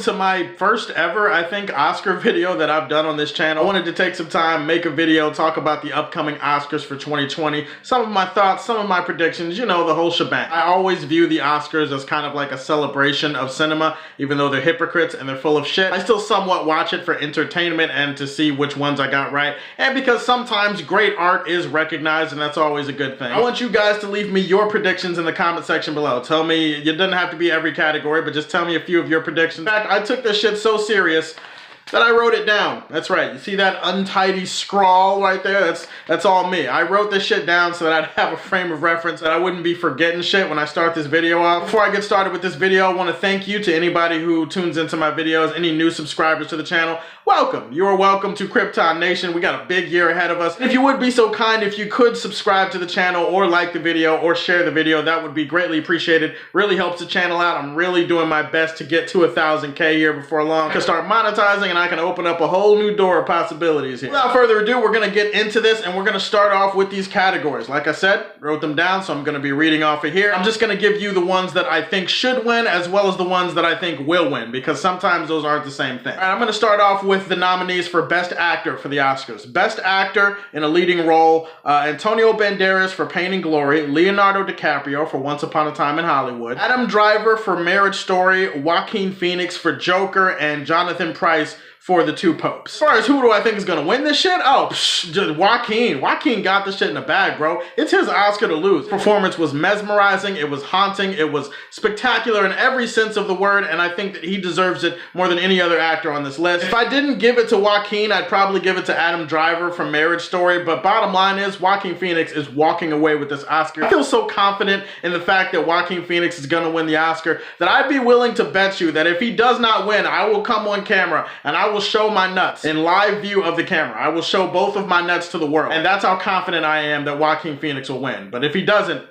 to my first ever, I think, Oscar video that I've done on this channel. I wanted to take some time, make a video, talk about the upcoming Oscars for 2020, some of my thoughts, some of my predictions, you know, the whole shebang. I always view the Oscars as kind of like a celebration of cinema, even though they're hypocrites and they're full of shit. I still somewhat watch it for entertainment and to see which ones I got right, and because sometimes great art is recognized, and that's always a good thing. I want you guys to leave me your predictions in the comment section below. Tell me, it doesn't have to be every category, but just tell me a few of your predictions. In fact, I took this shit so serious that I wrote it down. That's right. You see that untidy scrawl right there? That's all me. I wrote this shit down so that I'd have a frame of reference, that I wouldn't be forgetting shit when I start this video off. Before I get started with this video, I want to thank you to anybody who tunes into my videos, any new subscribers to the channel. Welcome. You are welcome to Krypton Nation. We got a big year ahead of us. If you would be so kind, if you could subscribe to the channel or like the video or share the video, that would be greatly appreciated. Really helps the channel out. I'm really doing my best to get to 1,000K here before long. I can start monetizing and I can open up a whole new door of possibilities here. Without further ado, we're going to get into this, and we're going to start off with these categories. Like I said, wrote them down, so I'm going to be reading off of here. I'm just going to give you the ones that I think should win, as well as the ones that I think will win, because sometimes those aren't the same thing. All right, I'm going to start off with the nominees for Best Actor for the Oscars. Best Actor in a Leading Role, Antonio Banderas for Pain and Glory, Leonardo DiCaprio for Once Upon a Time in Hollywood, Adam Driver for Marriage Story, Joaquin Phoenix for Joker, and Jonathan Pryce for The Two Popes. As far as who do I think is gonna win this shit? Oh, just Joaquin. Joaquin got this shit in the bag, bro. It's his Oscar to lose. Performance was mesmerizing, it was haunting, it was spectacular in every sense of the word, and I think that he deserves it more than any other actor on this list. If I didn't give it to Joaquin, I'd probably give it to Adam Driver from Marriage Story, but bottom line is, Joaquin Phoenix is walking away with this Oscar. I feel so confident in the fact that Joaquin Phoenix is gonna win the Oscar that I'd be willing to bet you that if he does not win, I will come on camera and I will show my nuts in live view of the camera. I will show both of my nuts to the world. And that's how confident I am that Joaquin Phoenix will win. But if he doesn't,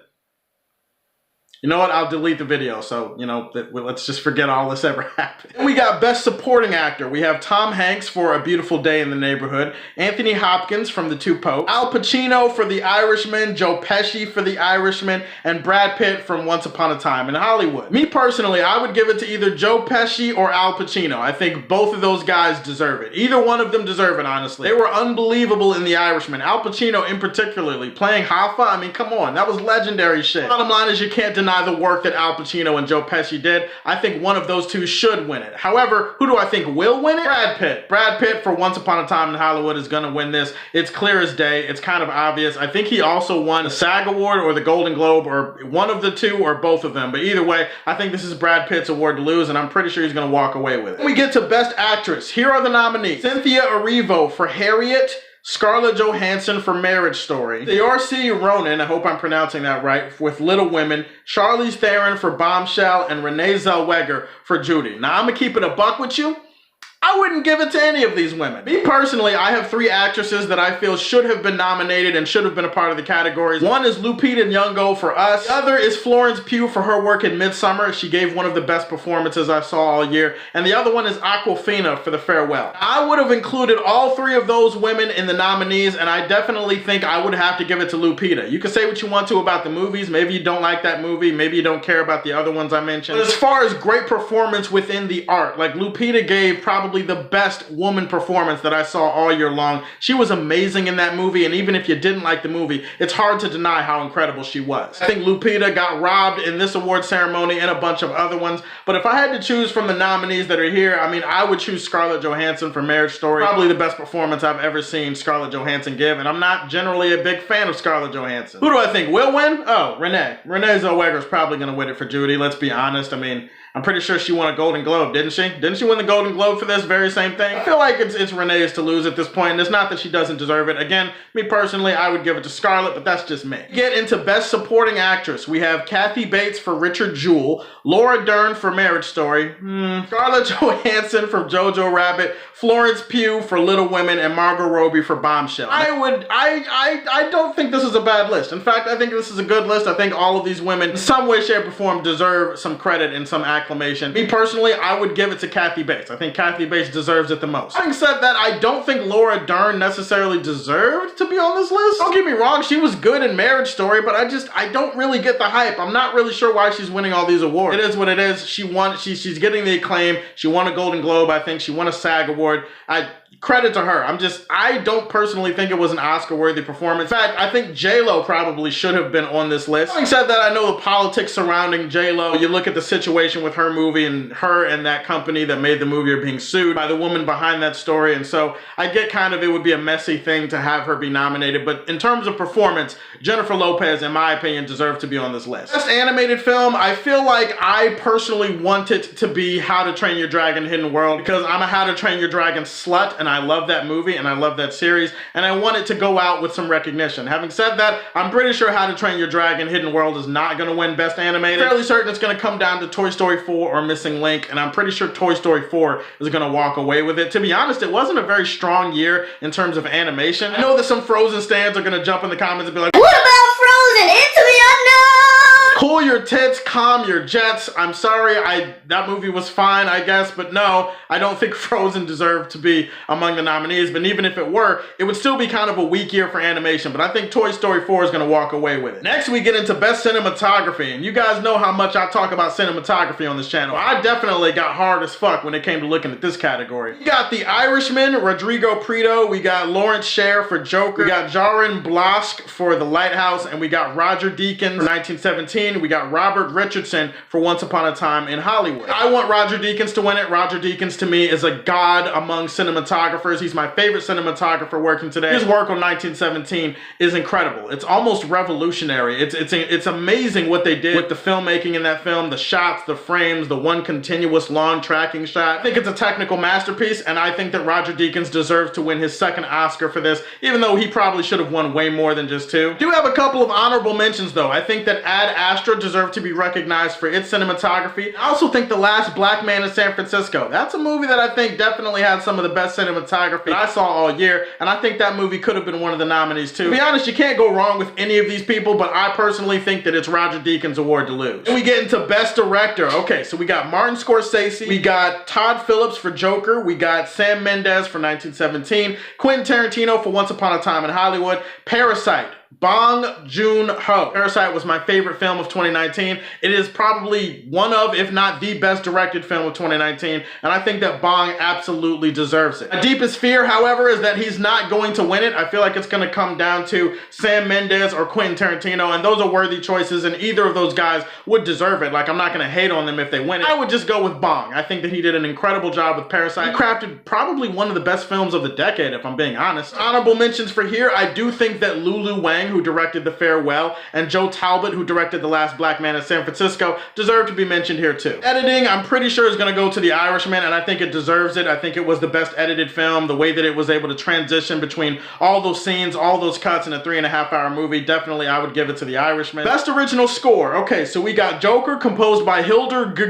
you know what? I'll delete the video. So, you know, let's just forget all this ever happened. And we got Best Supporting Actor. We have Tom Hanks for A Beautiful Day in the Neighborhood, Anthony Hopkins from The Two Popes, Al Pacino for The Irishman, Joe Pesci for The Irishman, and Brad Pitt from Once Upon a Time in Hollywood. Me personally, I would give it to either Joe Pesci or Al Pacino. I think both of those guys deserve it. Either one of them deserve it, honestly. They were unbelievable in The Irishman. Al Pacino in particularly, playing Hoffa, I mean, come on, that was legendary shit. Bottom line is, you can't deny the work that Al Pacino and Joe Pesci did. I think one of those two should win it. However, who do I think will win it? Brad Pitt. Brad Pitt for Once Upon a Time in Hollywood is gonna win this. It's clear as day. It's kind of obvious. I think he also won the SAG Award or the Golden Globe, or one of the two or both of them. But either way, I think this is Brad Pitt's award to lose, and I'm pretty sure he's gonna walk away with it. When we get to Best Actress, here are the nominees. Cynthia Erivo for Harriet, Scarlett Johansson for Marriage Story, Saoirse Ronan, I hope I'm pronouncing that right, with Little Women, Charlize Theron for Bombshell, and Renee Zellweger for Judy. Now, I'm gonna keep it a buck with you. I wouldn't give it to any of these women. Me personally, I have 3 actresses that I feel should have been nominated and should have been a part of the categories. One is Lupita Nyong'o for Us. The other is Florence Pugh for her work in Midsommar. She gave one of the best performances I saw all year. And the other one is Awkwafina for The Farewell. I would have included all 3 of those women in the nominees, and I definitely think I would have to give it to Lupita. You can say what you want to about the movies. Maybe you don't like that movie. Maybe you don't care about the other ones I mentioned. But as far as great performance within the art, like Lupita gave probably the best woman performance that I saw all year long. She was amazing in that movie, and even if you didn't like the movie, it's hard to deny how incredible she was. I think Lupita got robbed in this award ceremony and a bunch of other ones, but if I had to choose from the nominees that are here, I mean, I would choose Scarlett Johansson for Marriage Story. Probably the best performance I've ever seen Scarlett Johansson give, and I'm not generally a big fan of Scarlett Johansson. Who do I think will win? Oh, Renee. Renee Zellweger is probably going to win it for Judy, let's be honest. I mean, I'm pretty sure she won a Golden Globe, didn't she? Didn't she win the Golden Globe for this very same thing? I feel like it's Renee's to lose at this point, and it's not that she doesn't deserve it. Again, me personally, I would give it to Scarlett, but that's just me. Get into Best Supporting Actress. We have Kathy Bates for Richard Jewell, Laura Dern for Marriage Story, Scarlett Johansson for Jojo Rabbit, Florence Pugh for Little Women, and Margot Robbie for Bombshell. I don't think this is a bad list. In fact, I think this is a good list. I think all of these women, in some way, shape, or form, deserve some credit in some acting acclamation. Me personally, I would give it to Kathy Bates. I think Kathy Bates deserves it the most. Having said that, I don't think Laura Dern necessarily deserved to be on this list. Don't get me wrong, she was good in Marriage Story, but I don't really get the hype. I'm not really sure why she's winning all these awards. It is what it is. She won, she's getting the acclaim. She won a Golden Globe, I think. She won a SAG award. Credit to her. I don't personally think it was an Oscar-worthy performance. In fact, I think J-Lo probably should have been on this list. Having said that, I know the politics surrounding J-Lo. You look at the situation with her movie, and her and that company that made the movie are being sued by the woman behind that story, and so I get kind of it would be a messy thing to have her be nominated, but in terms of performance, Jennifer Lopez, in my opinion, deserved to be on this list. Best animated film, I feel like I personally want it to be How to Train Your Dragon Hidden World, because I'm a How to Train Your Dragon slut, and I love that movie and I love that series, and I want it to go out with some recognition. Having said that, I'm pretty sure How to Train Your Dragon Hidden World is not going to win Best Animated. I'm fairly certain it's going to come down to Toy Story 4 or Missing Link, and I'm pretty sure Toy Story 4 is going to walk away with it. To be honest, it wasn't a very strong year in terms of animation. I know that some Frozen stans are going to jump in the comments and be like, what about Frozen? Into the Unknown! Cool your tits, calm your jets. I'm sorry, that movie was fine, I guess, but no, I don't think Frozen deserved to be among the nominees, but even if it were, it would still be kind of a weak year for animation, but I think Toy Story 4 is going to walk away with it. Next, we get into Best Cinematography, and you guys know how much I talk about cinematography on this channel. I definitely got hard as fuck when it came to looking at this category. We got The Irishman, Rodrigo Prieto, we got Lawrence Sher for Joker, we got Jarin Blask for The Lighthouse, and we got Roger Deakins for 1917, we got Robert Richardson for Once Upon a Time in Hollywood. I want Roger Deakins to win it. Roger Deakins to me is a god among cinematographers. He's my favorite cinematographer working today. His work on 1917 is incredible. It's almost revolutionary. It's amazing what they did with the filmmaking in that film, the shots, the frames, the one continuous long tracking shot. I think it's a technical masterpiece, and I think that Roger Deakins deserves to win his second Oscar for this, even though he probably should have won way more than just 2. I do have a couple of honorable mentions though. I think that Ad Astra deserved to be recognized for its cinematography. I also think The Last Black Man in San Francisco, that's a movie that I think definitely had some of the best cinematography I saw all year, and I think that movie could have been one of the nominees too. To be honest, you can't go wrong with any of these people, but I personally think that it's Roger Deakins' award to lose. And we get into Best Director. Okay, so we got Martin Scorsese, we got Todd Phillips for Joker, we got Sam Mendes for 1917, Quentin Tarantino for Once Upon a Time in Hollywood, Parasite, Bong Joon-ho. Parasite was my favorite film of 2019. It is probably one of, if not the best directed film of 2019, and I think that Bong absolutely deserves it. My deepest fear, however, is that he's not going to win it. I feel like it's going to come down to Sam Mendes or Quentin Tarantino, and those are worthy choices, and either of those guys would deserve it. Like, I'm not going to hate on them if they win it. I would just go with Bong. I think that he did an incredible job with Parasite. He crafted probably one of the best films of the decade, if I'm being honest. Honorable mentions for here, I do think that Lulu Wang, who directed The Farewell, and Joe Talbot, who directed The Last Black Man in San Francisco, deserve to be mentioned here too. Editing, I'm pretty sure is going to go to The Irishman, and I think it deserves it. I think it was the best edited film. The way that it was able to transition between all those scenes, all those cuts in a 3.5-hour movie, definitely I would give it to The Irishman. Best original score. Okay, so we got Joker, composed by Hildur G,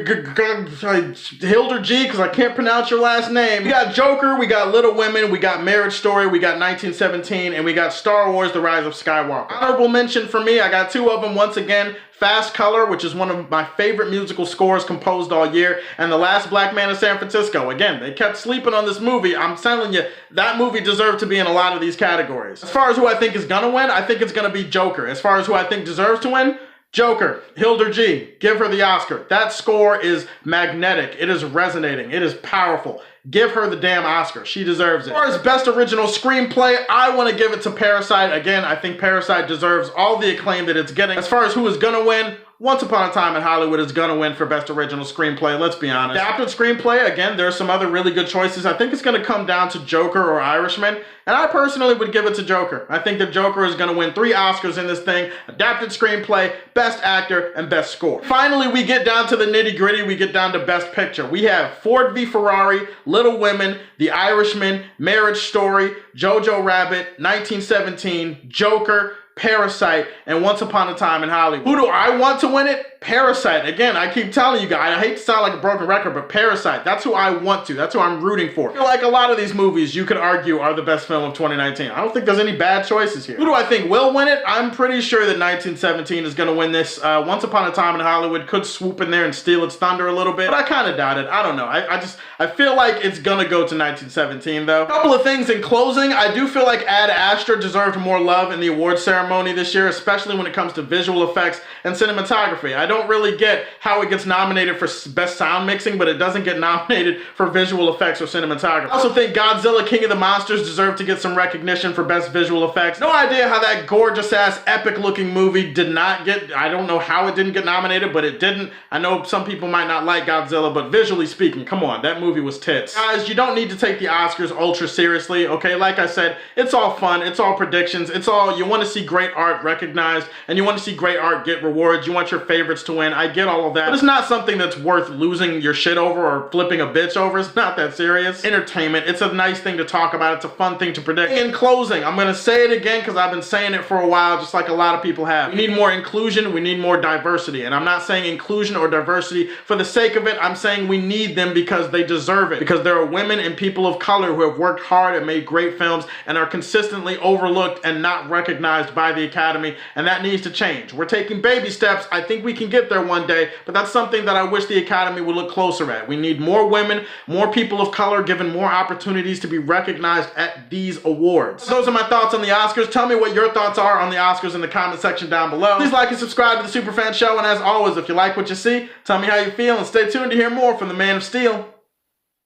because I can't pronounce your last name. We got Joker, we got Little Women, we got Marriage Story, we got 1917, and we got Star Wars: The Rise of Skywalker. Honorable mention for me, I got 2 of them once again. Fast Color, which is one of my favorite musical scores composed all year, and The Last Black Man in San Francisco. Again, they kept sleeping on this movie. I'm telling you, that movie deserved to be in a lot of these categories. As far as who I think is gonna win, I think it's gonna be Joker. As far as who I think deserves to win, Joker, Hildur G, give her the Oscar. That score is magnetic. It is resonating. It is powerful. Give her the damn Oscar. She deserves it. As far as Best Original Screenplay, I want to give it to Parasite. Again, I think Parasite deserves all the acclaim that it's getting. As far as who is gonna win, Once Upon a Time in Hollywood is gonna win for Best Original Screenplay, let's be honest. Adapted Screenplay, again, there's some other really good choices. I think it's gonna come down to Joker or Irishman, and I personally would give it to Joker. I think that Joker is gonna win 3 Oscars in this thing: Adapted Screenplay, Best Actor, and Best Score. Finally, we get down to the nitty-gritty. We get down to Best Picture. We have Ford v Ferrari, Little Women, The Irishman, Marriage Story, Jojo Rabbit, 1917, Joker, Parasite, and Once Upon a Time in Hollywood. Who do I want to win it? Parasite. Again, I keep telling you guys, I hate to sound like a broken record, but Parasite, that's who I want to. That's who I'm rooting for. I feel like a lot of these movies you could argue are the best film of 2019. I don't think there's any bad choices here. Who do I think will win it? I'm pretty sure that 1917 is going to win this. Once Upon a Time in Hollywood could swoop in there and steal its thunder a little bit, but I kind of doubt it. I don't know. I feel like it's going to go to 1917 though. A couple of things in closing. I do feel like Ad Astra deserved more love in the awards ceremony this year, especially when it comes to visual effects and cinematography. I don't really get how it gets nominated for best sound mixing, but it doesn't get nominated for visual effects or cinematography. I also think Godzilla King of the Monsters deserved to get some recognition for best visual effects. No idea how that gorgeous ass epic looking movie did not get, I don't know how it didn't get nominated, but it didn't. I know some people might not like Godzilla, but visually speaking, come on, that movie was tits. Guys, you don't need to take the Oscars ultra seriously, okay? Like I said, it's all fun, it's all predictions, it's all, you want to see great art recognized, and you want to see great art get rewards, you want your favorites to win. I get all of that, but it's not something that's worth losing your shit over or flipping a bitch over. It's not that serious. Entertainment, it's a nice thing to talk about, it's a fun thing to predict. In closing, I'm gonna say it again because I've been saying it for a while, just like a lot of people have. We need more inclusion, we need more diversity, and I'm not saying inclusion or diversity for the sake of it. I'm saying we need them because they deserve it, because there are women and people of color who have worked hard and made great films and are consistently overlooked and not recognized by the Academy, and that needs to change. We're taking baby steps. I think we can get there one day, but that's something that I wish the Academy would look closer at. We need more women, more people of color given more opportunities to be recognized at these awards. Those are my thoughts on the Oscars. Tell me what your thoughts are on the Oscars in the comment section down below. Please like and subscribe to the Superfan Show, and as always, if you like what you see, tell me how you feel and stay tuned to hear more from the Man of Steel.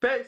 Peace.